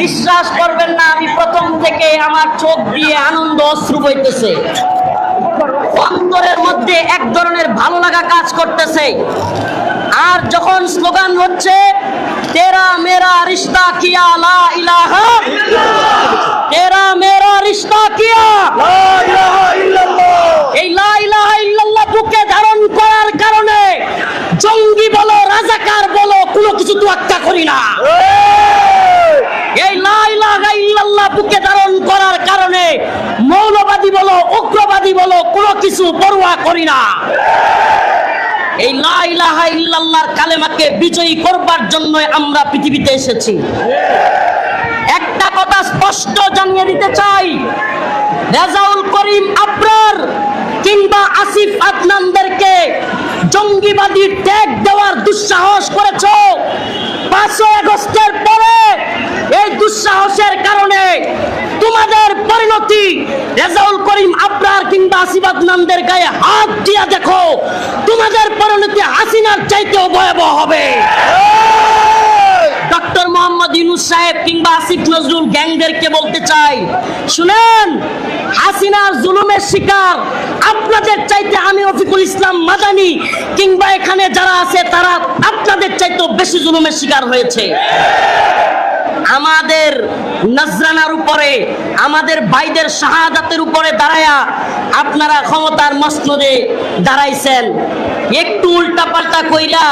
বিশ্বাস করবেন না, আমি প্রথম থেকে আমার চোখ দিয়ে আনন্দ অশ্রু বইতেছে, অন্তরের মধ্যে এক ধরনের ভালো লাগা কাজ করতেছে। আর যখন স্লোগান হচ্ছে তেরা মেরা রিশতা কিয়া লা ইলাহা, তেরা মেরা রিশতা কিয়া লা ইলাহা ইল্লাল্লাহ, এই লা ইলাহা ইল্লাল্লাহ বুকে ধারণ করার কারণে জঙ্গি বলো রাজাকার বলো কোনো কিছু তোয়াক্কা করি না। এই লা ইলাহা ইল্লাল্লাহ বুকে ধারণ করার কারণে মৌলবাদী বলো উগ্রবাদী বলো কোনো কিছু পরোয়া করি না। এই লা ইলাহা ইল্লাল্লাহর কালেমাকে বিজয়ী করবার জন্য আমরা পৃথিবীতে এসেছি। একটা কথা স্পষ্ট জানিয়ে দিতে চাই, রেজাউল করিম আবরার কিংবা আসিফ আদনানদেরকে জঙ্গিবাদী ট্যাগ দেওয়ার দুঃসাহস করেছ। 5 আগস্টের পরে এই দুঃসাহসের কারণে তোমাদের পরিণতি রেজাউল করিম আবরার কিংবা আসিফ আদনানদের গায়ে হাত দিয়া দেখো, তোমাদের পরিণতি হাসিনার চাইতেও ভয়াবহ হবে। ডক্টর মোহাম্মদ ইউনূস সাহেব কিংবা আসিফ নজরুল গ্যাংদেরকে বলতে চাই, শুনেন, হাসিনার জুলুমের শিকার আপনাদের চাইতে আমি রফিকুল ইসলাম মাদানী কিংবা এখানে যারা আছে তারা আপনাদের চাইতেও বেশি জুলুমের শিকার হয়েছে। আমাদের নজরানার উপরে, আমাদের ভাইদের শাহাদাতের উপরে দাঁড়ায়া আপনারা ক্ষমতার মসনদে দাঁড়াইছেন। একটু উল্টা পাল্টা কইরা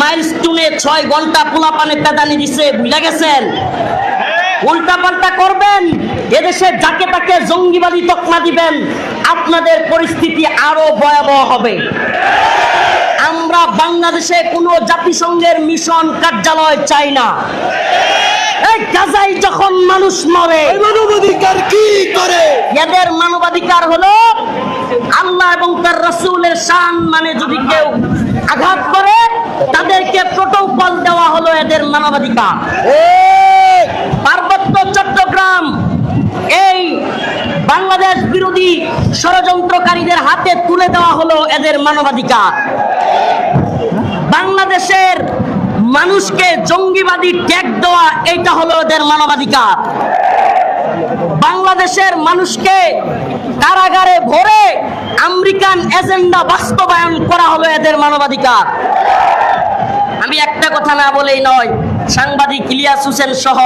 মাইলস্টোনে 6 ঘন্টা পোলাপানে পেদানি দিছে, ভুলে গেছেন? উল্টা পাল্টা করবেন, এদেশে যাকে তাকে জঙ্গিবাদী তকমা দিবেন, আপনাদের পরিস্থিতি আরো ভয়াবহ হবে। আমরা বাংলাদেশে কোনো জাতিসংঘের মিশন কার্যালয় চাই না। এই গাজায় যখন মানুষ মরে মানবাধিকার কি করে? এদের মানবাধিকার হলো আল্লাহ এবং তার রাসূলের শান মানে যদি কেউ আঘাত করে তাদেরকে প্রটোকল দেওয়া হলো এদের মানবাধিকার। পার্বত্য চট্টগ্রাম এই বাংলাদেশ বিরোধী ষড়যন্ত্রকারীদের হাতে তুলে দেওয়া হলো এদের মানবাধিকার। বাংলাদেশের মানুষকে জঙ্গিবাদী ট্যাগ দেওয়া এইটা হলো এদের মানবাধিকার। বাংলাদেশের মানুষকে কারাগারে ভরে আমেরিকান এজেন্ডা বাস্তবায়ন করা হলো এদের মানবাধিকার। আমি একটা কথা না বলেই নয়, সাংবাদিক ইলিয়াস হোসেন সহ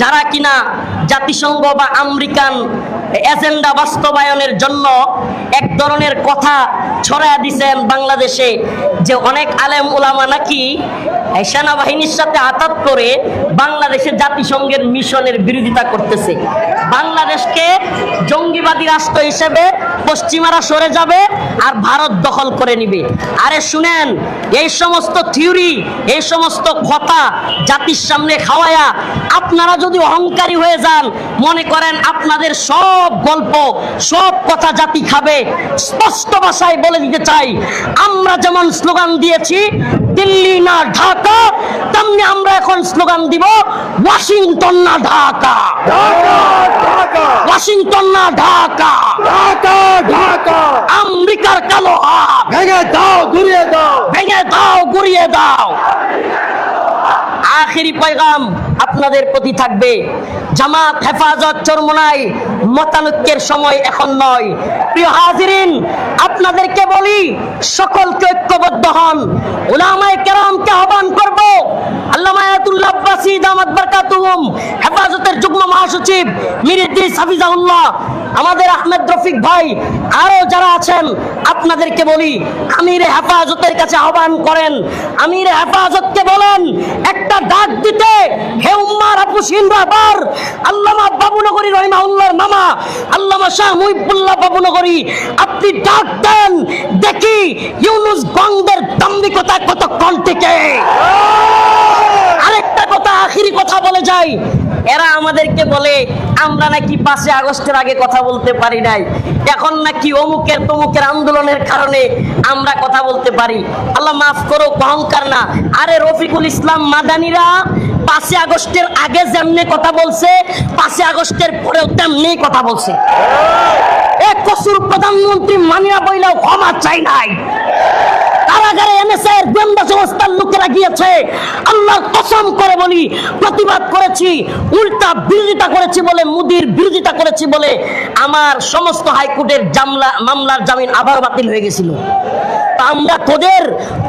যারা কিনা জাতিসংঘ বা আমেরিকান এজেন্ডা বাস্তবায়নের জন্য এক ধরনের কথা ছড়ায়া দিয়েছেন বাংলাদেশে, যে অনেক আলেম ওলামা নাকি সেনাবাহিনীর সাথে আতাত করে বাংলাদেশের জাতিসংঘের মিশনের বিরোধিতা করতেছে। বাংলাদেশকে জঙ্গিবাদী রাষ্ট্র হিসেবে পশ্চিমারা সরে যাবে আর ভারত দখল করে নিবে। আরে শুনেন, এই সমস্ত থিওরি, এই সমস্ত কথা জাতির সামনে খাওয়ায়া আপনারা যদি অহংকারী হয়ে যান, মনে করেন আপনাদের সব গল্প সব কথা জাতি খাবে। স্পষ্ট ভাষায় বলে দিতে চাই, আমরা যেমন স্লোগান দিয়েছি দিল্লি না ঢাকা, তেমনি আমরা এখন স্লোগান দিব ওয়াশিংটন না ঢাকা, ওয়াশিংটন না ঢাকা, ঢাকা ঢাকা। আমেরিকার কালো হাত ভেঙে দাও, ঘুরিয়ে দাও, ভেঙে দাও, গুড়িয়ে দাও। আখেরি পয়গাম আপনাদের প্রতি থাকবে, জামাত হেফাজত চরমোনাই মতানৈক্যের সময় এখন নয়। প্রিয় হাজিরিন, আপনাদেরকে বলি সকলকে ঐক্যবদ্ধ হন। উলামায়ে কেরামকে আহ্বান করব, আল্লামা আয়াতুল্লাহ আব্বাসী দামাত বারকাতুহুম, হেফাজতের যুগ্ম মহাসচিব মীর ইদ্রিস হাফিজাহুল্লাহ, আমাদের আহমেদ রফিক ভাই, আরো যারা আছেন আপনাদেরকে বলি, আমিরে হেফাজতের কাছে আহ্বান করেন, আমিরে হেফাজতকে বলেন একটা ডাক দিতে, হে উম্মার আপুসিন রাহবার আল্লামা বাবুনগরী রহিমাহুল্লাহর মামা আল্লামা শাহ মুহিবুল্লাহ বাবুনগরী, আপনি ডাক দেন, দেখি ইউনুস গঙ্গের দাম্ভিকতা কতক্ষণ টিকে। আরেকটা কথা, আখিরি কথা বলে যাই, এরা আমাদেরকে বলে আমরা নাকি 5 আগস্টের আগে কথা বলতে পারি নাই, এখন নাকি অমুকের তমুকের আন্দোলনের কারণে আমরা কথা বলতে পারি। আল্লাহ মাফ করো, অহংকার না। আরে রফিকুল ইসলাম মাদানীরা 5 আগস্টের আগে যেমনি কথা বলছে, 5 আগস্টের পরেও তেমনি কথা বলছে। এক কসুর প্রধানমন্ত্রী মানিয়া বইলেও ক্ষমা চাই নাই। কারাগারে এনএসএ এর গোয়েন্দা সংস্থার লোকেরা গিয়েছে, আল্লাহর কসম করে বলি প্রতিবাদ করেছি, উল্টা বিরোধিতা করেছি বলে, মোদির বিরোধিতা করেছি বলে আমার সমস্ত হাইকোর্টের মামলার জামিন আবার বাতিল হয়ে গেছিল। আমরা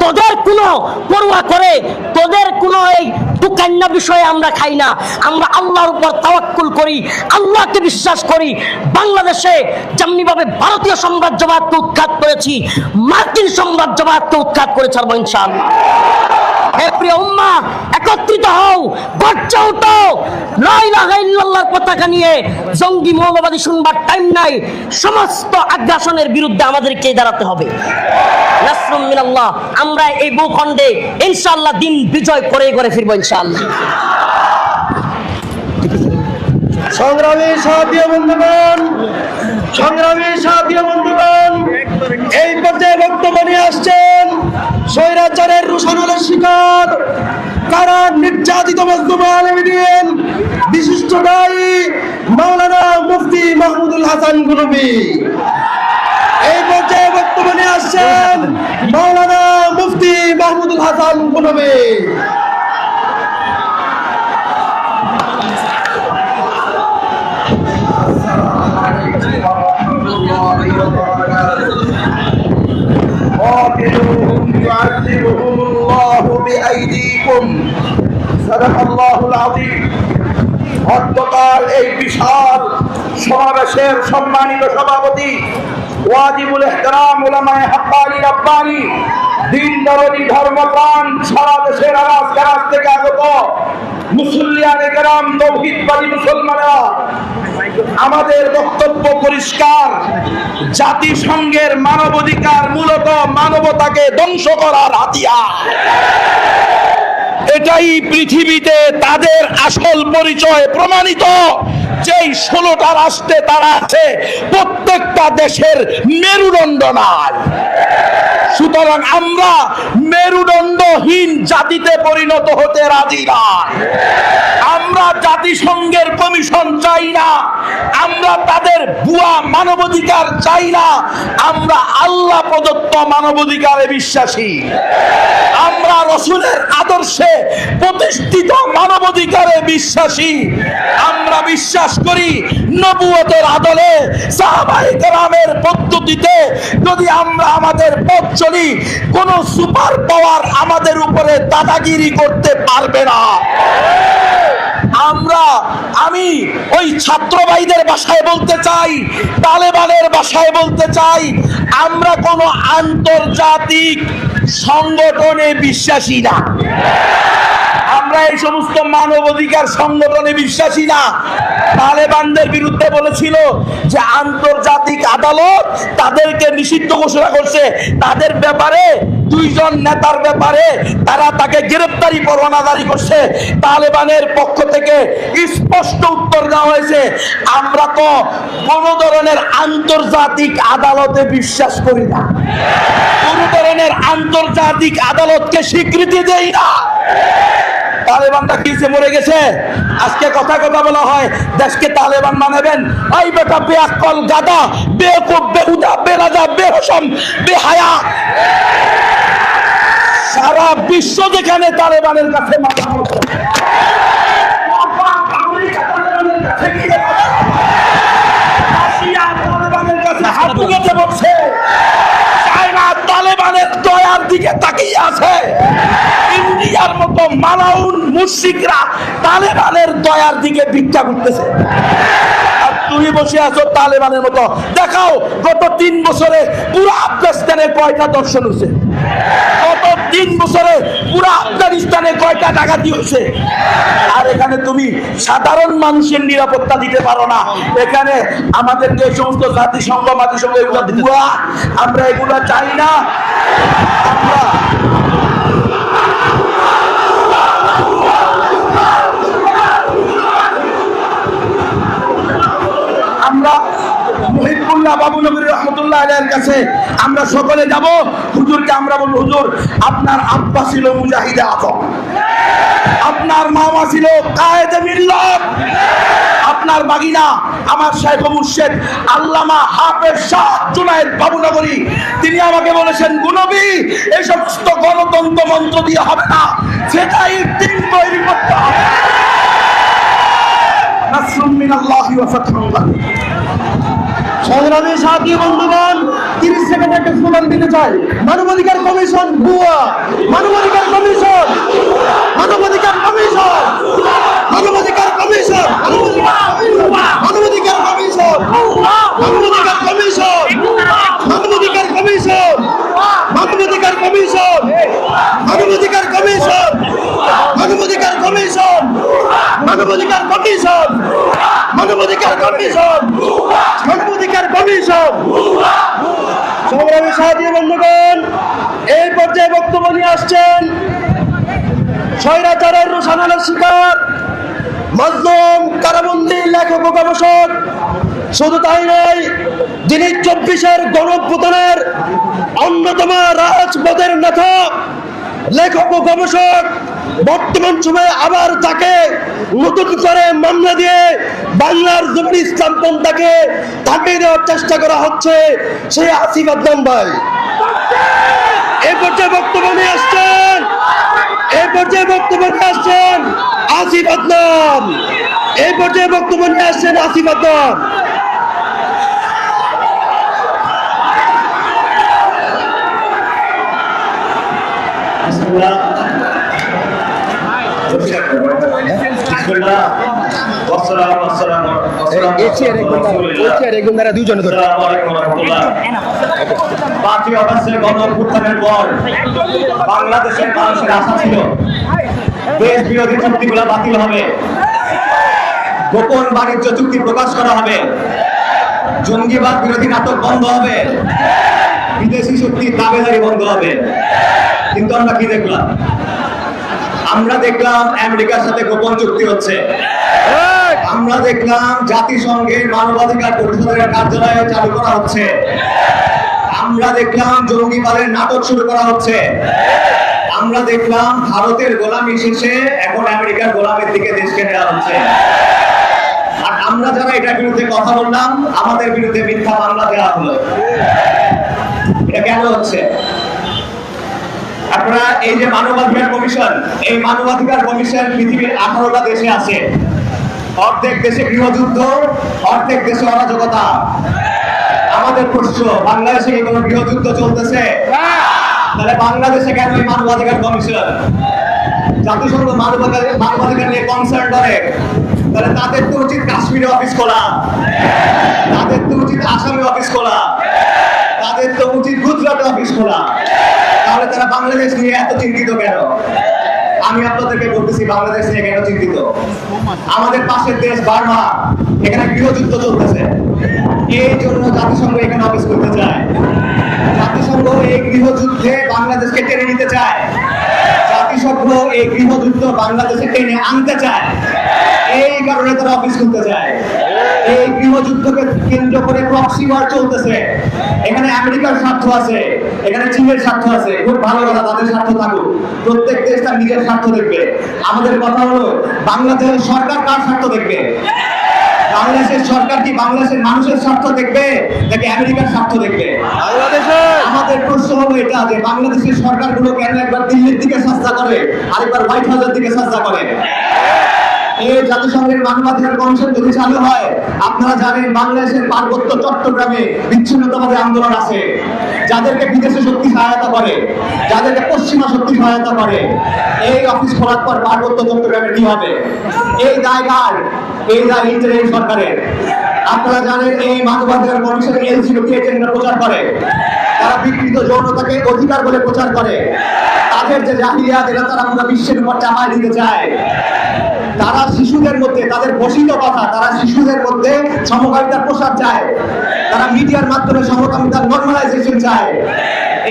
তোদের কোনো পরোয়া করে, তোদের কোনো এই দুকান্না বিষয়ে আমরা খাই না। আমরা আল্লাহর উপর তাওয়াক্কুল করি, আল্লাহকে বিশ্বাস করি। বাংলাদেশে যেমনিভাবে ভারতীয় সাম্রাজ্যবাদকে উৎখাত করেছি, মার্কিন সাম্রাজ্যবাদকে উৎখাত করে ছাড়বো ইনশাআল্লাহ। হে প্রিয় উম্মাহ, একত্রিত হও, গর্জে ওঠো, লা ইলাহা ইল্লাল্লাহর পতাকা নিয়ে। জঙ্গি মৌলবাদী শুনবার টাইম নাই। সমস্ত আগ্রাসনের বিরুদ্ধে আমাদেরকে দাঁড়াতে হবে। নাসরুম মিনাল্লাহ। আমরা এই ভূখণ্ডে ইনশাআল্লাহ দিন বিজয় করে ফিরবো ইনশাআল্লাহ। সংগ্রামী সাথী বন্ধুগণ, এই পর্যায়ে বক্তব্য নিয়ে আসছেন স্বৈরাচারের রোশানলের শিকার, কারা নির্যাতিত মজলুম আলেমীন বিশিষ্ট দায়ী মাওলানা মুফতি মাহমুদুল হাসান গুনবী। এই পর্যায়ে বক্তব্য নিয়ে আসছেন মাওলানা মুফতি মাহমুদুল হাসান গুনবী। قاتلوهم يعذبهم الله بأيديكم صدق الله العظيم। গতকাল এই বিশাল সমাবেশের সম্মানিত সভাপতি ওয়াজিবুল ইহতিরাম উলামায়ে হাক্কানি রাব্বানি, দিন দরদি ধর্মপ্রাণ সারা দেশের আনাজ কানাজ থেকে আগত মুসল্লিয়ানে কেরাম, তৌহিদবাদী মুসলমানেরা, আমাদের বক্তব্য পরিষ্কার। জাতিসংঘের মানবাধিকার মূলত মানবতাকে ধ্বংস করার হাতিয়ার। এটাই পৃথিবীতে তাদের আসল পরিচয় প্রমাণিত। যেই 16টা রাষ্ট্রে তারা আছে, প্রত্যেকটা দেশের মেরুদণ্ড নাই। সুতরাং আমরা মেরুদণ্ডহীন জাতিতে পরিণত হতে রাজি নয়। আমরা জাতিসংঘের কমিশন চাই না, আমরা তাদের ভুয়া মানবাধিকার চাই না। আমরা আল্লাহ প্রদত্ত মানবাধিকারে বিশ্বাসী। আমরা রাসূলের আদর্শে প্রতিষ্ঠিত মানবাধিকারে বিশ্বাসী। আমরা বিশ্বাস করি নবুয়তের আদলে সাহাবায়ে কেরামের পদ্ধতিতে যদি আমরা আমাদের পথ চলি, কোন সুপার পাওয়ার আমাদের উপরে দাদাগিরি করতে পারবে না। আমি ওই ছাত্র ভাইদের ভাষায় বলতে চাই, তালেবানের ভাষায় বলতে চাই, আমরা কোন আন্তর্জাতিক সংগঠনে বিশ্বাসী না। আমরা এই সমস্ত মানবাধিকার সংগঠনে বিশ্বাসী না। তালেবানদের বিরুদ্ধে বলেছিল যে আন্তর্জাতিক আদালত তাদেরকে নিষিদ্ধ ঘোষণা করছে। তাদের ব্যাপারে 2 জন নেতার ব্যাপারে তারা তাকে গ্রেফতারি পরোয়ানা জারি করছে। তালেবানের পক্ষ থেকে স্পষ্ট উত্তর দেওয়া হয়েছে, আমরা তো কোন ধরনের আন্তর্জাতিক আদালতে বিশ্বাস করি না, কোন ধরনের আন্তর্জাতিক আদালতকে স্বীকৃতি দেই না। তালেবানটা কিসে মরে গেছে? আজকে কথা বলা হয় দেশকে তালেবান বানাবেন। এই বেটা বেআক্কল, গাদা, বেকুব, বেহুদা, বেরাজা, বেহসম, বেহায়া। সারা বিশ্ব যেখানে তালেবানের কাছে মাথা মতো, তালেবানের কাছে হাত তুলে বলছে, চায়না তালেবানের দয়ার দিকে তাকিয়ে আছে। ইন্ডিয়ার মতো মালাউন মুশরিকরা তালেবানের দয়ার দিকে ভিক্ষা করতেছে, আর তুমি বসে আছো তালেবানের মতো। দেখাও গত 3 বছরে পুরো আফগানিস্তানে কয়টা দর্শন হয়েছে? গত 3 বছরে পুরো আফগানিস্তানে কয়টা ডাকাতি হয়েছে? আর এখানে তুমি সাধারণ মানুষের নিরাপত্তা দিতে পারো না। এখানে আমাদেরকে এই সমস্ত জাতিসংঘ এগুলো ভুয়া, আমরা এগুলো চাই না। আমরা মুহিবুল্লাহ বাবু নবীর রহমতুল্লাহ আলাইহির কাছে আমরা সকলে যাব। হুজুরকে আমরা বলবো, হুজুর আপনার আব্বা ছিল মুজাহিদে আজম, আপনার মামা ছিল কায়েদে মিল্লাত, আপনার বাগিনা আমার শাইখ মুর্শিদ আল্লামা হাফেজ শাহ জুনায়েদ বাবুনগরী, তিনি আমাকে বলেছেন, গুনবী এই সমস্ত গণতন্ত্র মন্ত্র দিয়ে হবে না, ফেদাইর দিন তৈরি করতে হবে। নাসরুম মিনাল্লাহি ওয়া ফাতহুন কারীম। সংগ্রামী সাথী বন্ধুগণ, 30 সেকেন্ড একটা স্লোগান দিতে চাই। মানবাধিকার কমিশন ভুয়া, মানবাধিকার কমিশন, মানবাধিকার কমিশন, মানবাধিকার কমিশন, মানবাধিকার কমিশন, মানবাধিকার কমিশন, মানবাধিকার কমিশন, মানবাধিকার কমিশন, মানবাধিকার কমিশন, মানবাধিকার কমিশন, মানবাধিকার কমিশন, মানবাধিকার কমিশন, মানবাধিকার কমিশন। সংগ্রামী সাথী বন্ধুগণ, এই পর্যায়ে বক্তব্য নিয়ে আসছেন স্বৈরাচারের রোষানলের শিকার মাজলুম কারাবন্দী লেখক ও গবেষক, শুধু তাই নয়, যিনি 24-এর গণঅভ্যুত্থানের অন্যতম রাজপথের নেতা, লেখক ও গবেষক, বর্তমান সময়ে আবার তাকে নতুন করে মামলা দিয়ে বাংলার জমির ইসলাম পন্থাকে থামিয়ে দেওয়ার চেষ্টা করা হচ্ছে, সেই আসিফ আদনান ভাই এই পর্যায়ে বক্তব্য নিয়ে আসছেন। এই পর্যায়ে বক্তব্য নিয়ে আসছেন আসিফ আদনান। এই পর্যায়ে বক্তব্য নিয়ে আসছেন আসিফ আদনান। বাংলাদেশের মানুষের আশা ছিল দেশ বিরোধী চুক্তিগুলো বাতিল হবে, গোপন বাণিজ্য চুক্তি প্রকাশ করা হবে, জঙ্গিবাদ বিরোধী নাটক বন্ধ হবে, বিদেশি শক্তির দাবেদারি বন্ধ হবে। কিন্তু আমরা কি দেখলাম? আমরা দেখলাম আমেরিকার সাথে গোপন চুক্তি হচ্ছে। আমরা দেখলাম জাতিসংঘের মানবাধিকার পরিষদের কার্যালয়ে চালু করা হচ্ছে। আমরা দেখলাম জঙ্গিবাদের নাটক শুরু করা হচ্ছে। আমরা দেখলাম ভারতের গোলামি শেষে এখন আমেরিকার গোলামের দিকে দেশকে নেওয়া হচ্ছে। আর আমরা যারা এটার বিরুদ্ধে কথা বললাম, আমাদের বিরুদ্ধে মিথ্যা মামলা দেওয়া হলো। এটা কেন হচ্ছে? আপনারা এই যে মানবাধিকার কমিশন, এই মানবাধিকার কমিশন পৃথিবীর 18টা দেশে আছে। অর্ধেক দেশে গৃহযুদ্ধ, অর্ধেক দেশে অরাজকতা। আমাদের প্রশ্ন, বাংলাদেশে কি কোনো গৃহযুদ্ধ চলতেছে? তাহলে বাংলাদেশে কেন এই মানবাধিকার কমিশন? জাতিসংঘ মানবাধিকার নিয়ে কনসার্ন করে, তাহলে তাদের তো উচিত কাশ্মীরে অফিস খোলা, তাদের তো উচিত আসামে অফিস খোলা, তাদের তো উচিত গুজরাটে অফিস খোলা। তাহলে তারা বাংলাদেশ নিয়ে এত চিন্তিত কেন? আমি আপনাদেরকে বলতেছি, বাংলাদেশ নিয়ে কেন চিন্তিত? আমাদের পাশের দেশ বার্মা, এখানে গৃহযুদ্ধ চলতেছে, এই জন্য জাতিসংঘ এখানে অফিস করতে চায়। জাতিসংঘ এই গৃহযুদ্ধে বাংলাদেশকে টেনে নিতে চায়। জাতিসংঘ এই গৃহযুদ্ধ বাংলাদেশে টেনে আনতে চায়, এই কারণে তারা অফিস করতে চায়। এই গৃহযুদ্ধকে কেন্দ্র করে প্রক্সি ওয়ার চলতেছে। এখানে আমেরিকার স্বার্থ আছে, এখানে চীনের স্বার্থ আছে। খুব ভালো কথা, তাদের স্বার্থ থাকুক, প্রত্যেক দেশ তার নিজের স্বার্থ দেখবে। আমাদের কথা হলো, বাংলাদেশের সরকার কার স্বার্থ দেখবে? বাংলাদেশের সরকার কি বাংলাদেশের মানুষের স্বার্থ দেখবে নাকি আমেরিকার স্বার্থ দেখবে? আমাদের প্রশ্ন হলো এটা, যে বাংলাদেশের সরকারগুলো কেন একবার দিল্লির দিকে সাজদা করে, আরেকবার হোয়াইট হাউসের দিকে সাজদা করে? এই জাতিসংঘের মানবাধিকার কমিশন যদি চালু হয়, আপনারা জানেন বাংলাদেশের পার্বত্য চট্টগ্রামে বিচ্ছিন্নতাবাদী আন্দোলন আছে, যাদেরকে বিদেশি শক্তি সহায়তা করে, যাদেরকে পশ্চিমা শক্তি সহায়তা করে। এই অফিস খোলার পর পার্বত্য চট্টগ্রামে কি হবে? এই দায়গার, এই দায় ইন্টারিম সরকারের। আপনারা জানেন এই মানবাধিকার কমিশন এলজিবিটি এজেন্ডা প্রচার করে, তারা বিকৃত যৌনতাকে অধিকার বলে প্রচার করে। তাদের যে জাহিলিয়াত, এটা তারা পুরো বিশ্বের উপর চাপায় দিতে চায়। তারা শিশুদের মধ্যে, তাদের বসিত কথা, তারা শিশুদের মধ্যে সমকামিতার প্রসার চায়। তারা মিডিয়ার মাধ্যমে সমকামিতার নরমালাইজেশন চায়।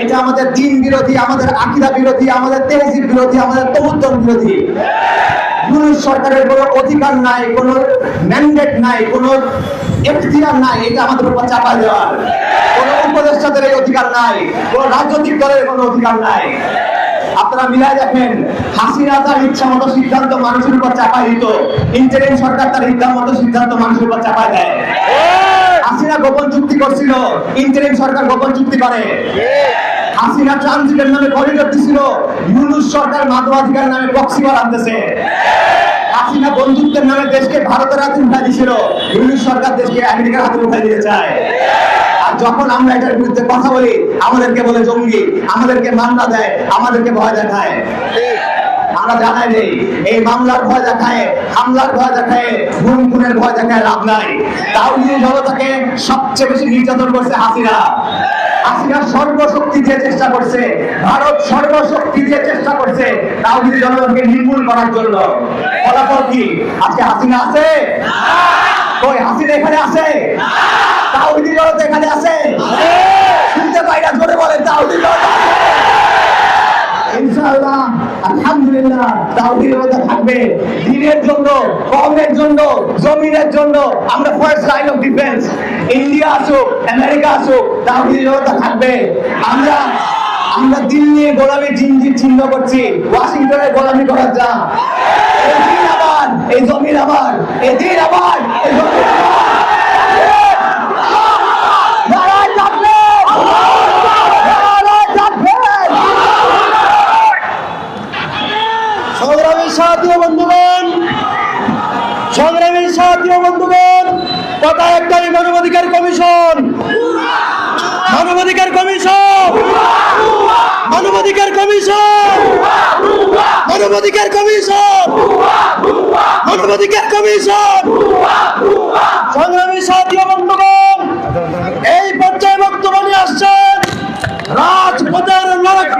এটা আমাদের দ্বীন বিরোধী, আমাদের আকীদা বিরোধী, আমাদের তেহজিব বিরোধী, আমাদের তমুদ্দন বিরোধী। পুরুষ সরকারের কোনো অধিকার নাই, কোনো ম্যান্ডেট নাই, কোনো এখতিয়ার নাই এটা আমাদের উপর চাপায় দেওয়ার। কোনো উপদেষ্টাদের এই অধিকার নাই, কোনো রাজনৈতিক দলের কোনো অধিকার নাই। আপনারা মিলাই দেখেন, হাসিনা তার ইচ্ছা মতো সিদ্ধান্ত মানুষের উপর চাপাই দিত, ইন্টারিম সরকার তার ইচ্ছা মতো সিদ্ধান্ত মানুষের উপর চাপাই দেয়। হাসিনা গোপন চুক্তি করছিল, ইন্টারিম সরকার গোপন চুক্তি করে। হাসিনা ট্রানজিটের নামে করিডোর দিছিল, ইউনূস সরকার মানবাধিকার নামে বক্সিবার আনতেছে। হাসিনা বন্ধুত্বের নামে দেশকে ভারতের হাতে উঠাই দিয়েছিল, ইউনূস সরকার দেশকে আমেরিকার হাতে উঠাই দিতে চায়। আর যখন আমরা এটার বিরুদ্ধে কথা বলি, আমাদেরকে বলে জঙ্গি, আমাদেরকে মামলা দেয়, আমাদেরকে ভয় দেখায়। আমরা জানাই নেই, এই মামলার ভয় দেখায়, হামলার ভয় দেখায়, গুম খুনের ভয় দেখায় লাভ নাই। তাওহীদি জনতাকে সবচেয়ে বেশি নির্যাতন করছে হাসিনা। হাসিনা সর্বশক্তি দিয়ে চেষ্টা করছে, ভারত সর্বশক্তি দিয়ে চেষ্টা করছে তাওহীদি জনতাকে নির্মূল করার জন্য। ফলাফল কি? আজকে হাসিনা আছে? কই হাসিনা এখানে আছে? তাওহীদি জনতা এখানে আছে? শুনতে পাই না, জোরে বলেন তাওহীদি জনতা আছে? ইনশাআল্লাহ, আলহামদুলিল্লাহ, তাওহীদি জনতা থাকবে দিনের জন্য, কওমের জন্য, জমিনের জন্য। আমরা first line of defence. India আসুক, আমেরিকা আসুক, তাওহীদি জনতা থাকবে। আমরা দিল্লির গোলামি জিনজির চিহ্ন করছি, ওয়াশিংটনের গোলামি করার যা। এই দিন আবার, এই জমিন আবার, এই দিন আবার, এই জমিন আবার। নারায় তাকবীর! নারায় তাকবীর! সংগ্রামী সাথী ও বন্ধুগণ, সংগ্রামী সাথী ও বন্ধুগণ, কথা একটাই, মানবাধিকার কমিশন, মানবাধিকার কমিশন, মানবাধিকার কমিশন, মানবাধিকার কমিশন, মানবাধিকার কমিশন। সংগ্রামী সাথী ও বন্ধুগণ, এই পর্যায়ে বক্তব্য নিয়ে আসছেন রাজপথের লড়াকু